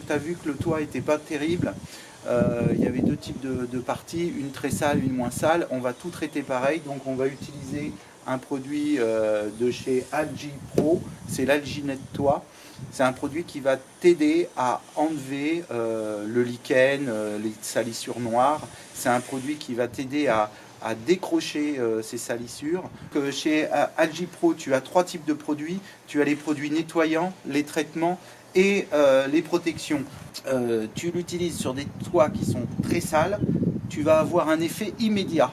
tu as vu que le toit n'était pas terrible. Il y avait deux types de parties, une très sale, une moins sale. On va tout traiter pareil, donc on va utiliser un produit de chez Algi Pro, c'est l'Alginet Toit. C'est un produit qui va t'aider à enlever le lichen, les salissures noires. C'est un produit qui va t'aider à décrocher ces salissures. Chez Algi Pro, tu as trois types de produits. Tu as les produits nettoyants, les traitements et les protections. Tu l'utilises sur des toits qui sont très sales, tu vas avoir un effet immédiat.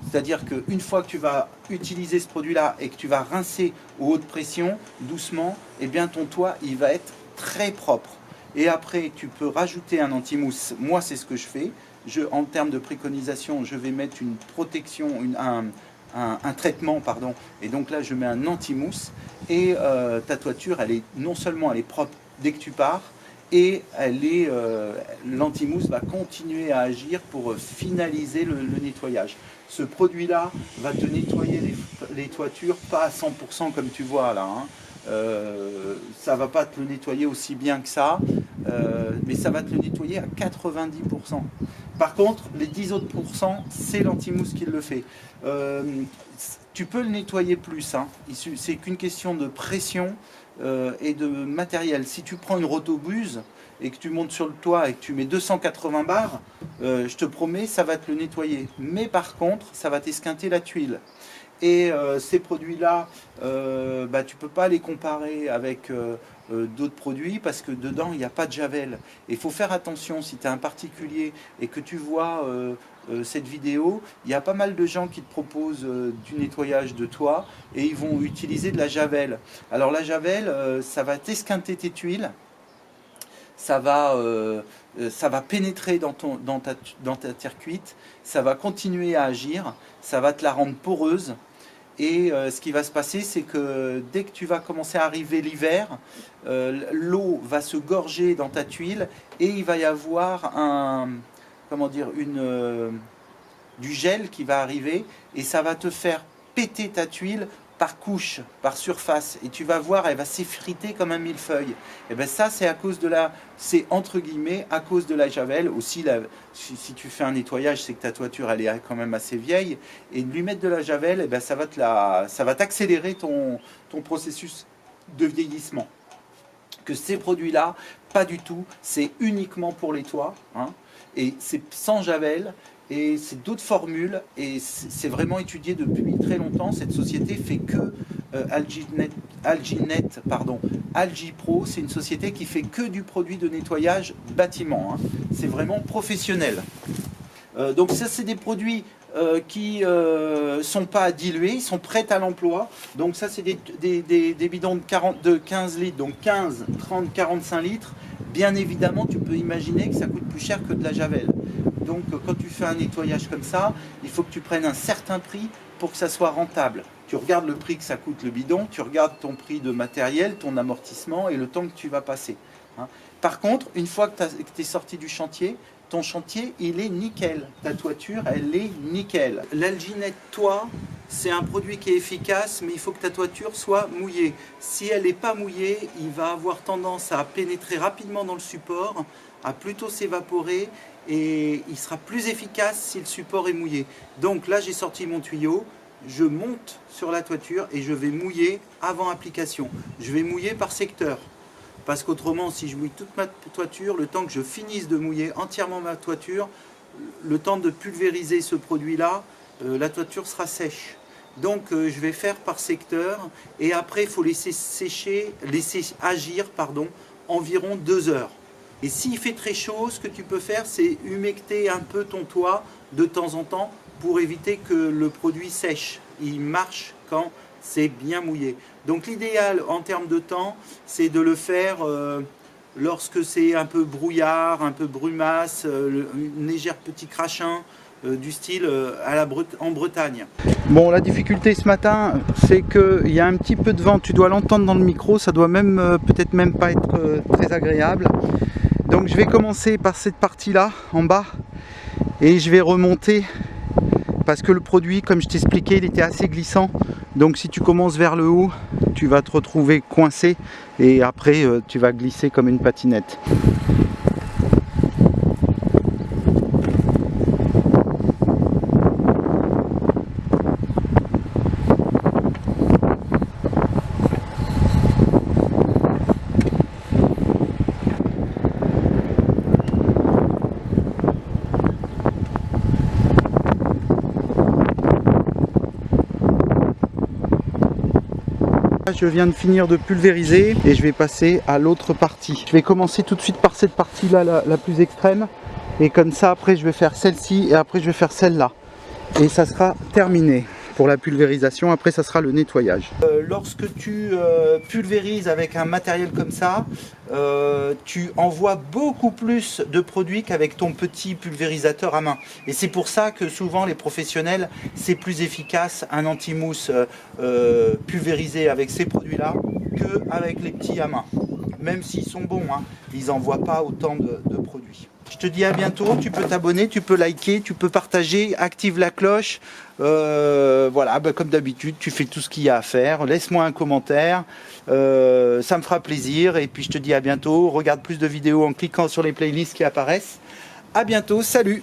C'est-à-dire qu'une fois que tu vas utiliser ce produit-là et que tu vas rincer aux hautes pressions, doucement, eh bien ton toit il va être très propre. Et après, tu peux rajouter un anti-mousse. Moi, c'est ce que je fais. En termes de préconisation, je vais mettre une protection, un traitement, pardon. Et donc là, je mets un anti-mousse. Et ta toiture, non seulement elle est propre dès que tu pars, et l'anti-mousse va continuer à agir pour finaliser le nettoyage. Ce produit-là va te nettoyer les toitures, pas à 100% comme tu vois là. Ça ne va pas te le nettoyer aussi bien que ça, mais ça va te le nettoyer à 90%. Par contre, les 10 autres pourcents, c'est l'anti-mousse qui le fait. Tu peux le nettoyer plus, hein. C'est qu'une question de pression et de matériel. Si tu prends une rotobuse et que tu montes sur le toit et que tu mets 280 bars, je te promets, ça va te le nettoyer. Mais par contre, ça va t'esquinter la tuile. Et ces produits-là, tu ne peux pas les comparer avec d'autres produits parce que dedans, il n'y a pas de javel. Et il faut faire attention, si tu es un particulier et que tu vois cette vidéo, il y a pas mal de gens qui te proposent du nettoyage de toit et ils vont utiliser de la javel. Alors la javel, ça va t'esquinter tes tuiles, ça va pénétrer dans ta terre cuite, ça va continuer à agir, ça va te la rendre poreuse. Et ce qui va se passer, c'est que dès que tu vas commencer à arriver l'hiver, l'eau va se gorger dans ta tuile et il va y avoir du gel qui va arriver et ça va te faire péter ta tuile par couche, par surface, et tu vas voir, elle va s'effriter comme un millefeuille. Et bien ça, c'est entre guillemets à cause de la javel. Aussi, si tu fais un nettoyage, c'est que ta toiture elle est quand même assez vieille, et de lui mettre de la javel, et bien ça va t'accélérer ton processus de vieillissement. Que ces produits-là, pas du tout, c'est uniquement pour les toits, hein, et c'est sans javel. Et c'est d'autres formules et c'est vraiment étudié depuis très longtemps. Cette société fait que Algi Pro, c'est une société qui fait que du produit de nettoyage bâtiment, hein. C'est vraiment professionnel. Donc ça, c'est des produits qui sont pas à diluer, ils sont prêts à l'emploi. Donc ça, c'est des bidons de 15 litres, donc 15, 30, 45 litres. Bien évidemment, tu peux imaginer que ça coûte plus cher que de la javel. Donc quand tu fais un nettoyage comme ça, il faut que tu prennes un certain prix pour que ça soit rentable. Tu regardes le prix que ça coûte le bidon, tu regardes ton prix de matériel, ton amortissement et le temps que tu vas passer, hein. Par contre, une fois que tu es sorti du chantier, ton chantier, il est nickel. Ta toiture, elle est nickel. L'Alginet Toit, c'est un produit qui est efficace, mais il faut que ta toiture soit mouillée. Si elle n'est pas mouillée, il va avoir tendance à pénétrer rapidement dans le support, à plutôt s'évaporer, et il sera plus efficace si le support est mouillé. Donc là, j'ai sorti mon tuyau, je monte sur la toiture et je vais mouiller avant application. Je vais mouiller par secteur. Parce qu'autrement, si je mouille toute ma toiture, le temps que je finisse de mouiller entièrement ma toiture, le temps de pulvériser ce produit-là, la toiture sera sèche. Donc je vais faire par secteur et après il faut laisser agir environ 2 heures. Et s'il fait très chaud, ce que tu peux faire, c'est humecter un peu ton toit de temps en temps pour éviter que le produit sèche. Il marche quand c'est bien mouillé. Donc l'idéal en termes de temps, c'est de le faire lorsque c'est un peu brouillard, un peu brumasse, une légère petit crachin, du style en Bretagne. Bon, la difficulté ce matin, c'est qu'il y a un petit peu de vent, tu dois l'entendre dans le micro, ça doit même peut-être même pas être très agréable. Donc je vais commencer par cette partie-là, en bas, et je vais remonter, parce que le produit, comme je t'expliquais, il était assez glissant. Donc si tu commences vers le haut, tu vas te retrouver coincé, et après tu vas glisser comme une patinette. Je viens de finir de pulvériser et je vais passer à l'autre partie. Je vais commencer tout de suite par cette partie-là, la plus extrême. Et comme ça, après, je vais faire celle-ci et après, je vais faire celle-là. Et ça sera terminé pour la pulvérisation. Après, ça sera le nettoyage. Lorsque tu pulvérises avec un matériel comme ça, tu envoies beaucoup plus de produits qu'avec ton petit pulvérisateur à main. Et c'est pour ça que souvent les professionnels, c'est plus efficace un anti-mousse pulvérisé avec ces produits-là qu'avec les petits à main. Même s'ils sont bons, hein, ils n'envoient pas autant de produits. Je te dis à bientôt, tu peux t'abonner, tu peux liker, tu peux partager, active la cloche. Voilà, bah, comme d'habitude, tu fais tout ce qu'il y a à faire. Laisse-moi un commentaire, ça me fera plaisir. Et puis je te dis à bientôt. Regarde plus de vidéos en cliquant sur les playlists qui apparaissent. À bientôt, salut!